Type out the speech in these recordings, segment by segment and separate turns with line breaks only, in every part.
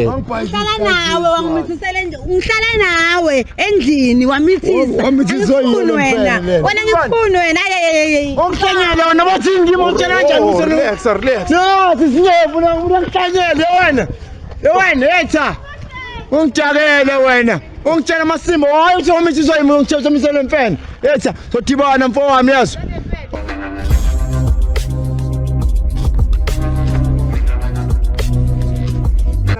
Ngihlala nawe wangimithisela ngihlala nawe endlini wamithisa wena ngifuna wena
Ongihlanyele wena bathi ngimotshela kanjani
Relax.
No sisinyevu ungihlanyele wena etha ungijakele wena ungitshela amasimo hayi uthi wamithiswa yimi ungitshela emfene etha sodibana mfowami yazo.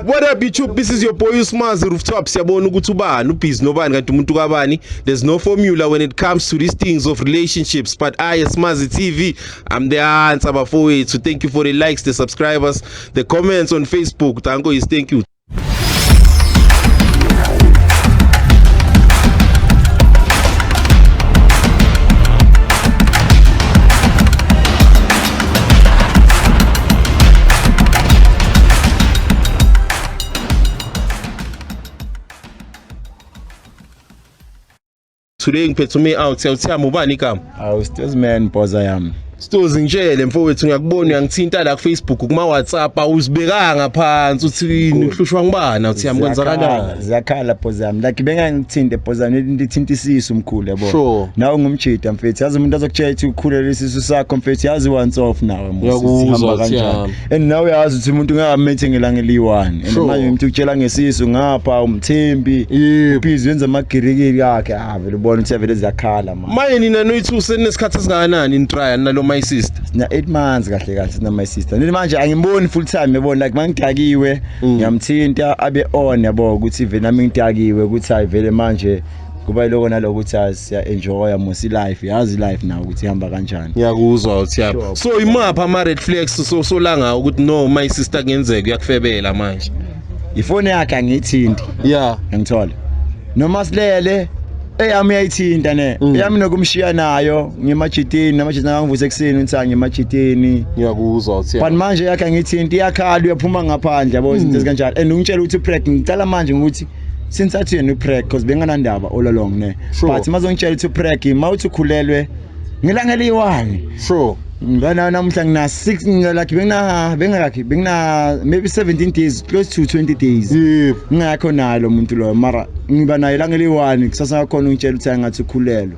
What up YouTube, this is your boy Usmazi Rooftop. Siyabona ukuthi ubani ubhizi nobani kanti umuntu kabani. There's no formula when it comes to these things of relationships, but I Usmazi TV, I'm the answer bafowethu. So thank you for the likes, the subscribers, the comments on Facebook. Thank you. Today ngiphethe ume out siyawuthama ubani igama?
Still man boza yami.
Stozi ngitshele mfowethu ngiyakubona uyangithinta la ku Facebook kuma WhatsApp awuzibekanga phansi uthi uhlushwa ngibana uthi yami kwenzakalani?
Ziyakhala boza yami. Like bengangithinte boza ngithinte isisu umkhulu yabo.
Sure.
Nawe ngumjida mfethu yazi umuntu azokutshela ukuthi ukhulela isisu sakho mfethu yazi once off nawe
Uyakuzwa kanjani.
And nawe yazi ukuthi umuntu ungamethe ngelanga eli1 and manje umuntu ukutshela ngesisu ngapha umthembi ubhizi wenza amagirikiri yakhe vele ubona ukuthi vele ziyakhala manje.
Manje nina noyithu senesikhathi esingakanani in trial nalo my sister?
Na 8 months kahle sina my sister. Nini manje angimboni full time yabona like mangidakiwe ngiyamthinta abe on yabo ukuthi vele nami ngidakiwe ukuthi hayi vele manje kuba lokho naloko ukuthi siya enjoy musi life yazi life nawo ukuthi ihamba kanjani.
Ngiyakuzwa uthi yabo. So imapha ama red flags so langa ukuthi no my sister kuyenzeka uyakufebela manje.
Ifone yakhe angithinti.
Yeah.
Ngithola. Noma silele eyami yayithinta ne yami nokumshiya nayo ngimajitini namajitini angivuse ekseni ngithi ngimajitini
ngiyakuzwa uthi
but manje yakhe ngithinta iyakhala uyaphuma ngaphandle yabo izinto ezikanjalo and ungitshela ukuthi upreg ngicala manje ukuthi since athi yena upreg because benganandaba all along ne but mazongitshela ukuthi upreg mawuthi ukhulelwe ngilanga eli1
sure
ngana namhla ngina 6 ngilaki bengina maybe 17 days close to 20 days ngakho nalo umuntu lo mara ngiba nayo ilanga eli1 kusasa ngakhona ungitshela ukuthi angathi ukhulelwe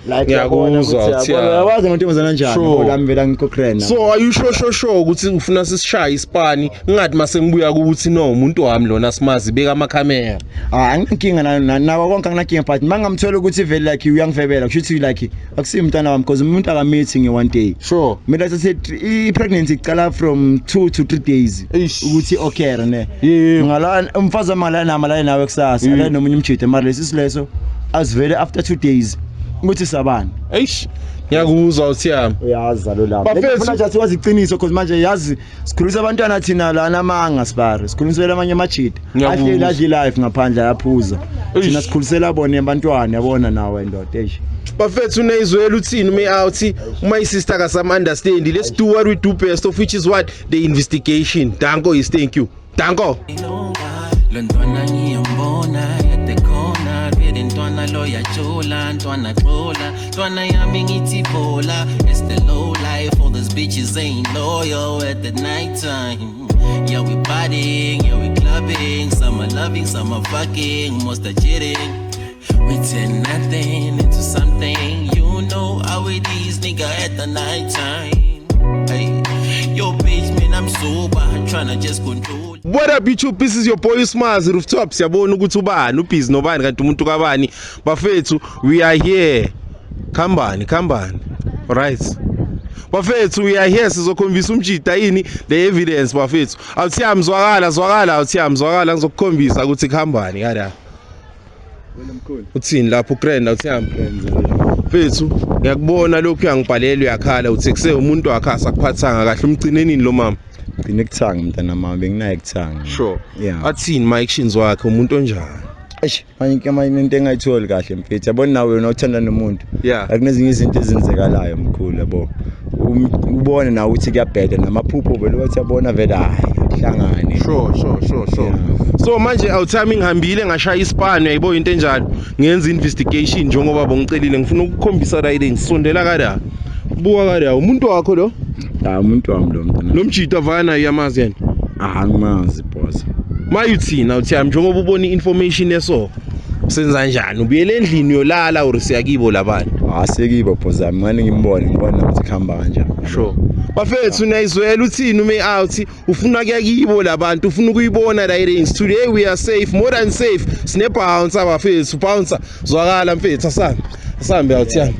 ngiyakuzwa uthi
yawazi ngontombazana kanjani ngoba vela ngikhokrena.
So are you sure ukuthi ufuna sisishaya ispani ngathi mase ngibuya ukuthi no umuntu wami lona simazi beka amakhamera?
Anginkinga nawo konke anginakinga but mangamthola ukuthi vele like uyangifebela kushuthi like akusiyo umntana wami because umuntu akameeting nge1 day.
Sure.
Mina sathi i-pregnancy icala from 2 to 3 days ukuthi okay ne ngala umfazi amalana nawe kusasa la nomunye umjide mara lesileso asivele after 2 days ukuthi sabani
ngiyakuzwa uthi yami
uyazi lo lapha ngifuna nje wazi iqiniso because manje yazi sikhulisa abantwana thina la namanga sibari sikhulisela amanye amajida ahleli adli life ngaphandle yaphuza thina sikhulisela bona abantwana yabona nawe ndoda
bafethu unayizwela uthini ume out my sister ka some understand. Let's do what we do best of which is what the investigation. Danko is thank you Danko.
Lontwana ngiyambona etekona vele ntwana lo yajola ntwana xola ntwana yami ngithi bola. It's the low life, all these bitches ain't loyal at the night time. Yeah we partying, yeah we clubbing, some are loving, some are fucking, most are cheating. We turn nothing into something, you know how it is nigga at the night time. Hey, yo bitch man I'm sober, tryna just control.
What up YouTube, this is your boy Usmazi Rooftop. Siyabona ukuthi ubani ubhizi nobani kanti umuntu kabani bafethu we are here. Khambani alright bafethu we are here sizokhombisa umjida yini the evidence bafethu awuthi yamzwakala awuthi yamzwakala ngizokukhombisa ukuthi khambani kada uthini lapho grand awuthi yami mfethu ngiyakubona lokhu uyangibhalela uyakhala uthi kuse umuntu wakhe asakuphathanga kahle umgcinenini lo mama
ngine kuthanga mntana mama benginaye kuthanga
sure yeah athini my actions wakhe umuntu onjani
manje into engayitholi kahle mfethu yabona nawe wena uthanda nomuntu akunezinye izinto ezenzekalayo mkhulu yabo ubone nawe ukuthi kuyabheda namaphupho vele wathi yabona vele hayi hlangane
sure so manje awuthami ngihambile ngashaya isipani uyayibona into enjalo ngenza investigation njengoba bongicelile ngifuna ukukhombisa right ngisondela kada buka kada umuntu wakho lo
umuntu wami lo mntana
lo mjida vana yamazi yena
angimazi boss
mayuthina uthiyami njengoba ubona information eso senza kanjani ubuyele endlini yolala or siyakibo labantu
Sekibo phozami ngani ngibona ukuthi khamba kanjani.
sure bafethu nayizwela uthini ume out ufuna kuyakibo labantu ufuna ukuyibona la range today we are safe more than safe sine bounce abafethu bounce zwakala mfethu asambe awuthiyami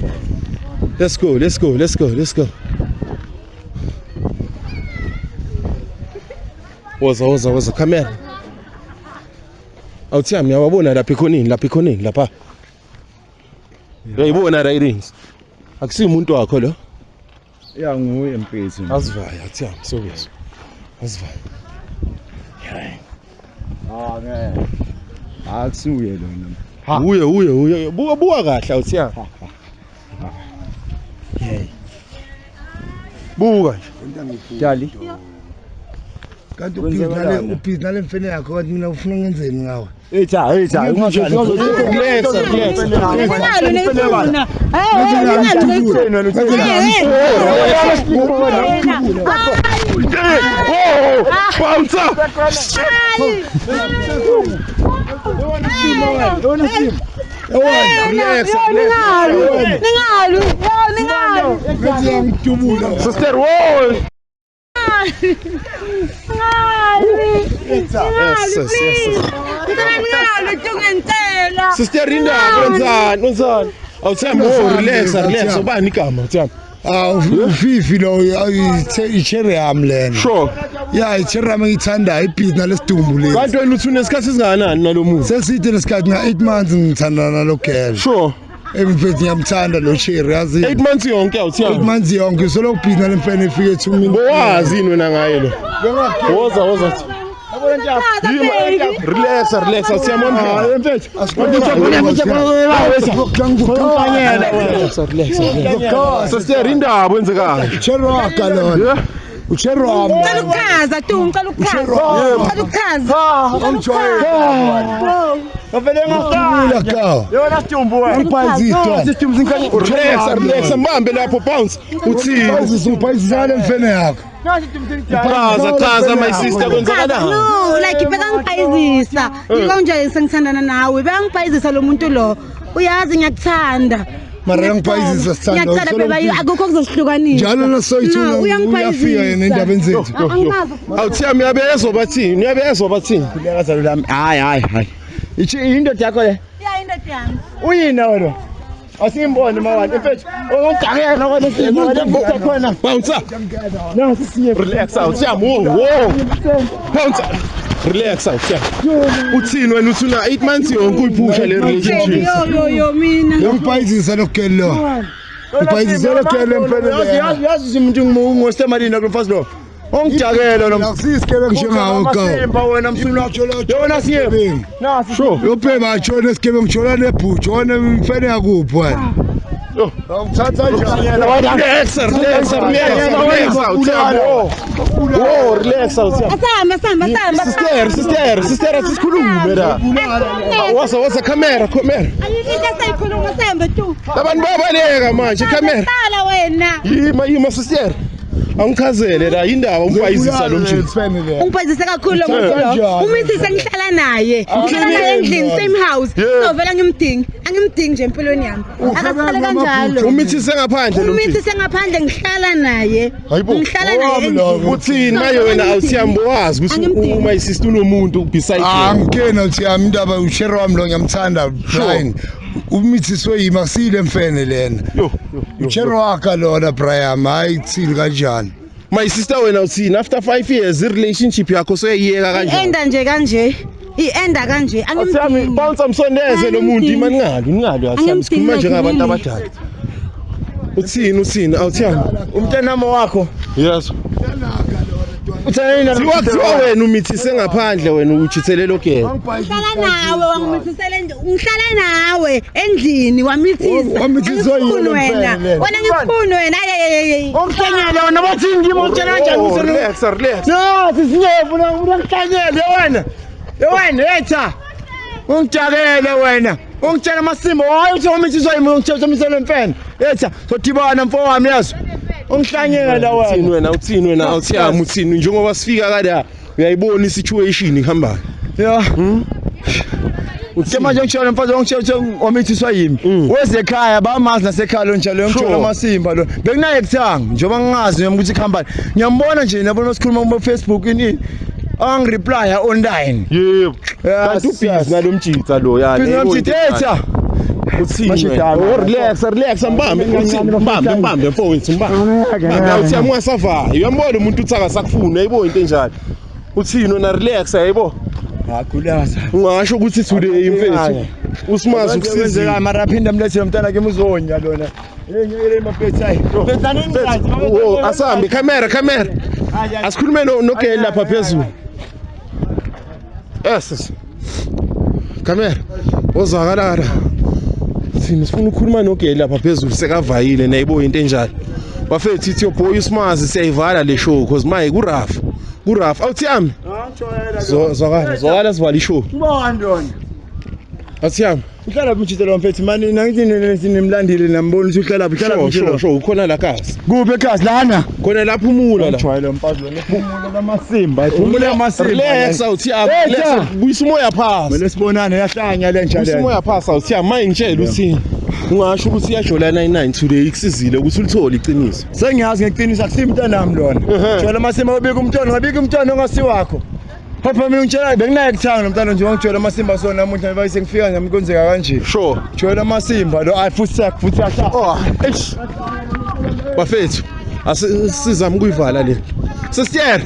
let's go woza camera awuthiyami yawabona lapha ikhonini lapha uyayibona la rings akusiyo umuntu wakho lo
Ya nguye mfethu.
asivaya awuthiyami sokuyeso asivaya
Ngeke. Akusuye lona.
uye buka kahle awuthiyami buka
Dali.
Kanti ubhizi nale mfene yakho kanti mina ufuna ngenzeni ngawe?
Etha ungashani.
Sister, whoa! Sister Rinda, wenzani? Awuthemba relax ubani igama uthemba.
Ufifi lo icherry yami lena.
Sure.
Ya icherry yami ngithanda ibhizi nalesidumbu lesi.
Kanti wena uthune isikhathi esingakanani nalomuntu?
Seside lesikhathi nga 8 months ngithanda nalo girl.
Sure.
Emfethi ngiyamthanda lo cherry yazi.
8 months yonke awuthemba.
8 months yonke solo ubhizi nale mfene ifike 2 minutes.
Bowazi yini wena ngaye lo? Woza. Relax awuthemba mfethu. Sister Rinda wenzekani?
Cherry wakho lona. Ucherry wami.
Ngicela ukuchaza tu, ngicela ukuchaza.
Ngavele
Ngikula ka.
Yona situmbu wena.
Ngiphayizi
Relax mbambe lapho bounce uthi
ngiphayizi mfene yakho.
chaza my sister kwenzakalani?
No, like bekangipayizisa. Yiko nje sengithandana nawe. Bekangipayizisa lo muntu lo. Uyazi ngiyakuthanda.
Mara ngipayizisa sithanda.
Ngiyakuthanda beba akukho kuzosihlukanisa.
Njalo nasoyithula uyafika yena endabeni zethu.
Awuthiyami uyabezwa bathini?
Kuleka lami. Hayi. Ichi indoda yakho le.
Ya into yami.
Uyina wena. Asimbone mawani mfethu. Ongidakela wena simona khona.
Bounce.
Nasi siye.
Relax awuthiyami. Wo. Bounce. Relax awuthiyami. Uthini wena uthuna 8 months yonke uyiphusha le relationship.
Yo mina.
Ngipayizisa lokugelo lo. Ngipayizisa lokugelo mfene.
Yazi umuntu ngosemalini kulofasi lo. Ongidakela lo.
Akusisikele njengawo ka.
Simba wena msulu yona siye. Nasi
Sure.
Yophema atshona esikebe ngijola nebhutsho wona mfene yakuphi wena.
Ngithatha
Relax awuthiyami.
Asamba.
Sister asikhulume la. Woza camera.
Ayikho sayikhuluma sembe tu.
Abantu babaleka manje camera.
Sala wena.
Yima sister. Angichazele la indaba ungipayizisa lo mjini.
Ungipayizisa kakhulu lo muntu lo. Umithise ngihlala naye. Ngihlala naye endlini same house. Sovela ngimdingi. Angimdingi nje empilweni yami. Akahlale kanjalo.
Umithise ngaphandle lo mjini.
Umithise ngaphandle ngihlala naye.
Hayibo.
Ngihlala naye endlini.
Uthini maye wena awuthiyami wazi ukuthi uma isister unomuntu beside you.
Angikena uthi yami indaba ushare wami lo ngiyamthanda Brian. Umithiswe yima sile mfene lena. Ushare wakho lona Brian hayi tsini kanjani.
My sister wena uthini after 5 years relationship yakho soyiyeka kanjani?
Enda nje kanje. Ienda kanje.
Awuthiyami bounce amsondeze lo muntu imani ngalo awuthiyami sikhuluma nje ngabantu abadala. Uthini awuthiyami
umntanamo wakho.
Yes.
Uthayina
Siwa wena umithise ngaphandle wena uchithelelo ke.
Ngihlala nawe wangimithisela ngihlala nawe endlini wamithisa.
Wamithiswa yini
wena. Wena ngifuna wena.
Ongithanyela wena bathi ngimotshela kanjani
Relax.
No, sisinyevu ungihlanyele wena etha. Ungidakele wena. Ungitshela amasimbo hayi uthi wamithiswa yimi ungitshela mfene. Etha sodibana mfowami yazi. Ungihlanyela
Uthini wena awuthiyami uthini njengoba sifika kada uyayibona isituation ihambayo.
Yeah. Ke manje ngitshela mfana ngitshela omithiswa yimi. Weze ekhaya bamazi nasekhaya lo njalo ngitshela amasimba lo. Bekunaye ekuthanga njengoba ngingazi ukuthi ikhambani. Ngiyambona nje nabona sikhuluma ku Facebook ini. Angireply online.
Yebo. Kanti ubhizi nalomtshitsa lo yani.
Ngiyamthithetha.
Uthini? Relax mbambe mfowethu mbambe. Awuthi amngasavayo. Uyambona umuntu uthi akasakufuni ayibo into enjalo. Uthini na relax ayibo.
Hakhulaza.
Ungasho ukuthi today mfethu. Usimazi ukusizela
mara phinda mlethele umntana ke muzonya lona. Yenye emaphethu ayi.
Asambe camera. Asikhulume nogeli lapha phezulu. Yes. Camera. Ozwakala. Sina sifuna ukukhuluma nogeli lapha phezulu sekavayile nayibo into enjalo. Bafethu ithi your boy usimazi siyayivala le show because maye kuraf. Awuthi yami. Zwakala sivala ishow.
Ngibona ndona.
Awuthi yami.
Uhlala mthithelo mfethu mani nangithi nimlandile nambona ukuthi uhlala mthithelo.
Show ukhona la kasi.
Kuphi ekhasi lana?
Khona lapha umula la.
Ngijwayele mfazi lo nephumula lamasimba. Iphumula lamasimba.
Relax awuthi yami. Buyisa umoya phansi.
Mele sibonane yahlanya le njalo.
Buyisa umoya phansi awuthi yami maye ngitshela uthini. Ungasho ukuthi iyajola 99 today ikusizile ukuthi ulithole iqiniso.
Sengiyazi ngeqiniso akusimntanami lona. Jwayele amasimba obika umntwana ngabika umntwana ongasiwakho. Papa mina ngitshela benginaye ekuthanga nomntana nje wangitshela amasimba sona namuhla bayise ngifika ngami konzeka kanje.
Sure.
Jwayele amasimba lo futhi akha.
Oh, eish. Bafethu, asizama ukuyivala le. Sister.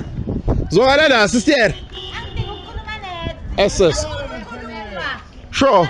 Zwakala la sister. SS. Sure.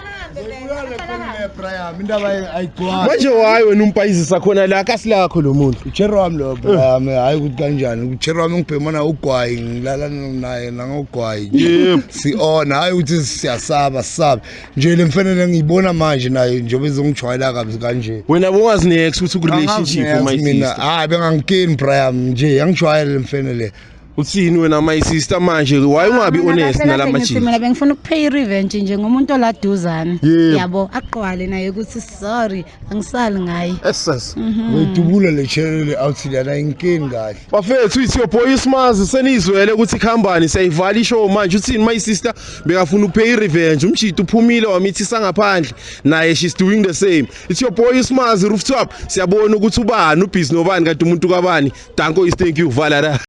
Manje wayi wena umpayizisa khona la kasi lakho lo muntu.
Uchero wami lo Brian hayi ukuthi kanjani. Uchero wami ngibhemana ugwayi ngilala naye nangogwayi.
Yebo.
Siona hayi ukuthi siyasaba sisaba. Nje le mfanele ngiyibona manje naye njengoba ezongijwayela kabi kanje.
Wena bongazi next ukuthi ku relationship my
mina
sister.
hayi bengangikeni Brian nje yangijwayela le mfanele.
Uthini wena my sister manje why ungabi honest nalamachi?
Mina bengifuna ukupay revenge nje ngomuntu oladuzana. Yabo aqwale naye ukuthi sorry angisali ngaye.
SS.
Wedubula le channel outside la inkeni kahle.
Bafethu ithi your boy Smazi senizwele ukuthi ikhambani siyayivala ishow manje uthini my sister bekafuna ukupay revenge umchito uphumile wamithisa ngaphandle naye she's doing the same. It's your boy Smazi rooftop siyabona ukuthi ubani ubhizi nobani kanti umuntu kabani. Danko is thank you vala la.